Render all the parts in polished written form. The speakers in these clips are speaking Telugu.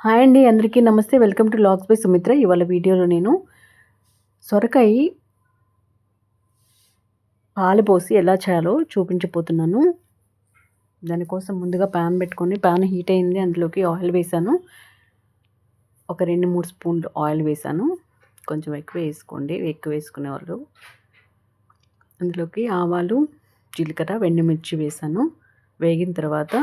హాయ్ అండి, అందరికీ నమస్తే. Welcome to logs by Sumitra. ఇవాళ వీడియోలో నేను సొరకాయ పాలు పోసి ఎలా చేయాలో చూపించబోతున్నాను. దానికోసం ముందుగా ప్యాన్ పెట్టుకొని, ప్యాన్ హీట్ అయింది, అందులోకి ఆయిల్ వేసాను. ఒక 2-3 స్పూన్లు ఆయిల్ వేసాను. కొంచెం ఎక్కువ వేసుకోండి, ఎక్కువ వేసుకునేవాళ్ళు. అందులోకి ఆవాలు, జీలకర్ర, ఎండుమిర్చి వేసాను. వేగిన తర్వాత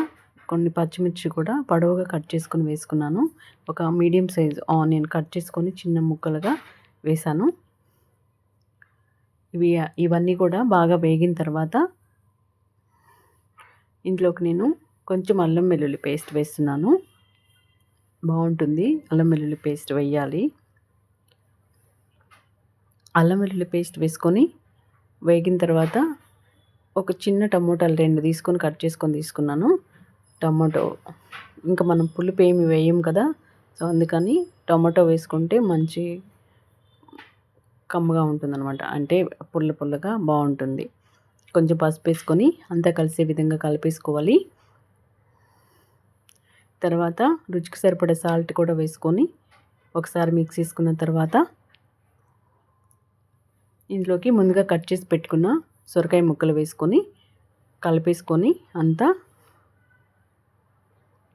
కొన్ని పచ్చిమిర్చి కూడా పొడవుగా కట్ చేసుకొని వేసుకున్నాను. ఒక మీడియం సైజ్ ఆనియన్ కట్ చేసుకొని చిన్న ముక్కలుగా వేసాను. ఇవన్నీ కూడా బాగా వేగిన తర్వాత ఇంట్లోకి నేను కొంచెం అల్లం వెల్లుల్లి పేస్ట్ వేస్తున్నాను. బాగుంటుంది, అల్లం వెల్లుల్లి పేస్ట్ వేయాలి. అల్లం వెల్లుల్లి పేస్ట్ వేసుకొని వేగిన తర్వాత ఒక చిన్న టమోటాలు 2 తీసుకొని కట్ చేసుకొని తీసుకున్నాను. టమాటో ఇంకా మనం పులుపు ఏమి వేయం కదా, సో అందుకని టమాటో వేసుకుంటే మంచి కమ్మగా ఉంటుందన్నమాట. అంటే పుల్లగా బాగుంటుంది. కొంచెం పసుపు వేసుకొని అంతా కలిసే విధంగా కలిపేసుకోవాలి. తర్వాత రుచికి సరిపడే సాల్ట్ కూడా వేసుకొని ఒకసారి మిక్స్ చేసుకున్న తర్వాత ఇందులోకి ముందుగా కట్ చేసి పెట్టుకున్న సొరకాయ ముక్కలు వేసుకొని కలిపేసుకొని అంతా,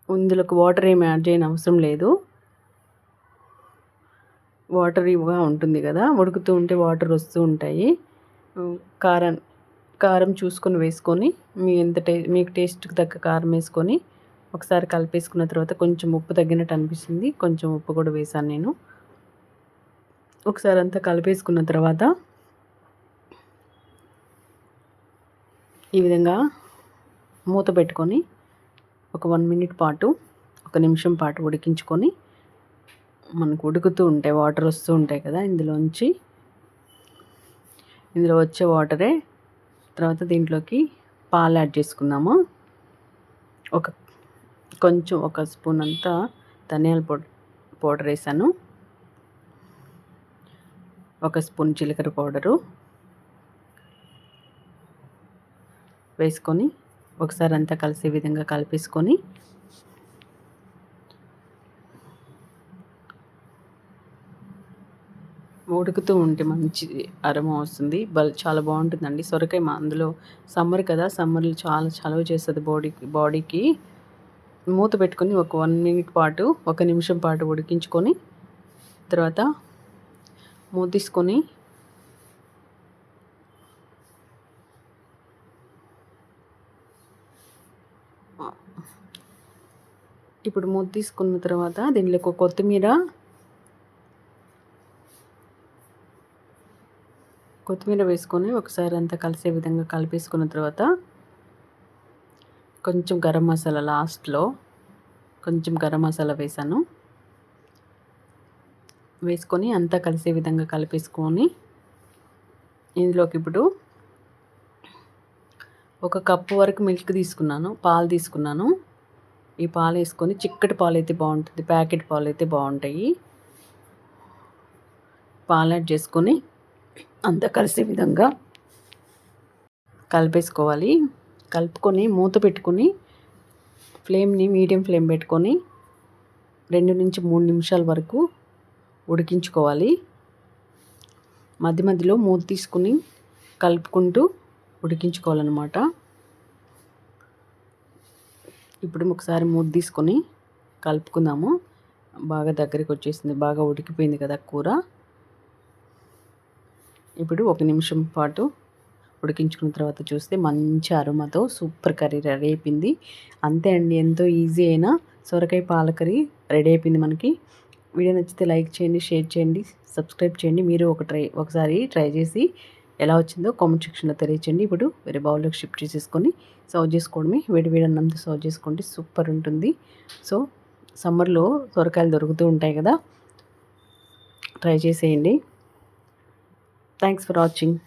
ఇందులోకి వాటర్ ఏమి యాడ్ చేయని అవసరం లేదు. వాటరీగా ఉంటుంది కదా, ఉడుకుతూ ఉంటే వాటర్ వస్తూ ఉంటాయి. కారం చూసుకొని వేసుకొని మీకు టేస్ట్కి తగ్గ కారం వేసుకొని ఒకసారి కలిపేసుకున్న తర్వాత కొంచెం ఉప్పు తగ్గినట్టు అనిపిస్తుంది, కొంచెం ఉప్పు కూడా వేసాను నేను. ఒకసారి అంతా కలిపేసుకున్న తర్వాత ఈ విధంగా మూత పెట్టుకొని ఒక 1 మినిట్ పాటు, 1 నిమిషం పాటు ఉడికించుకొని, మనకు ఉడుకుతూ ఉంటాయి, వాటర్ వస్తూ ఉంటాయి కదా, ఇందులో వచ్చే వాటరే తర్వాత దీంట్లోకి పాలు యాడ్ చేసుకుందాము. ఒక స్పూన్ అంతా ధనియాల పౌడర్ వేసాను. 1 స్పూన్ జీలకర్ర పౌడరు వేసుకొని ఒకసారి అంతా కలిసే విధంగా కలిపేసుకొని ఉడుకుతూ ఉంటే మంచి అరోమా వస్తుంది. చాలా బాగుంటుందండి సొరకాయ. అందులో సమ్మర్ కదా, సమ్మర్లో చాలా చలువ చేస్తుంది బాడీకి. మూత పెట్టుకొని ఒక 1 మినిట్ పాటు, 1 నిమిషం పాటు ఉడికించుకొని తర్వాత మూత తీసుకొని ఇప్పుడు మూత తీసుకున్న తర్వాత దీనిలో కొత్తిమీర వేసుకొని ఒకసారి అంతా కలిసే విధంగా కలిపేసుకున్న తర్వాత కొంచెం గరం మసాలా, లాస్ట్లో కొంచెం గరం మసాలా వేసుకొని అంతా కలిసే విధంగా కలిపేసుకొని ఇందులోకి ఇప్పుడు 1 కప్పు వరకు పాలు తీసుకున్నాను. ఈ పాలు వేసుకొని, చిక్కటి పాలు అయితే బాగుంటుంది, ప్యాకెట్ పాలు అయితే బాగుంటాయి. పాలు యాడ్ చేసుకొని అంతా కలిసే విధంగా కలిపేసుకోవాలి. కలుపుకొని మూత పెట్టుకొని ఫ్లేమ్ని మీడియం ఫ్లేమ్ పెట్టుకొని 2 నుంచి 3 నిమిషాల వరకు ఉడికించుకోవాలి. మధ్య మధ్యలో మూత తీసుకుని కలుపుకుంటూ ఉడికించుకోవాలన్నమాట. ఇప్పుడు ఒకసారి మూత తీసుకొని కలుపుకుందాము. బాగా దగ్గరికి వచ్చేసింది, బాగా ఉడికిపోయింది కదా కూర. ఇప్పుడు 1 నిమిషం పాటు ఉడికించుకున్న తర్వాత చూస్తే మంచి అరోమాతో సూపర్ కర్రీ రెడీ అయిపోయింది. అంతే అండి, ఎంతో ఈజీ అయినా సొరకాయ పాల కర్రీ రెడీ అయిపోయింది మనకి. వీడియో నచ్చితే లైక్ చేయండి, షేర్ చేయండి, సబ్స్క్రైబ్ చేయండి. మీరు ఒకసారి ట్రై చేసి ఎలా వచ్చిందో కామెంట్ సెక్షన్లో తెలియచేయండి. ఇప్పుడు వేరే బౌల్లోకి షిఫ్ట్ చేసేసుకొని సర్వ్ చేసుకోవడమే. వేడి అన్నంతో సర్వ్ చేసుకోండి, సూపర్ ఉంటుంది. సో సమ్మర్లో సొరకాయలు దొరుకుతూ ఉంటాయి కదా, ట్రై చేసేయండి. Thanks for watching.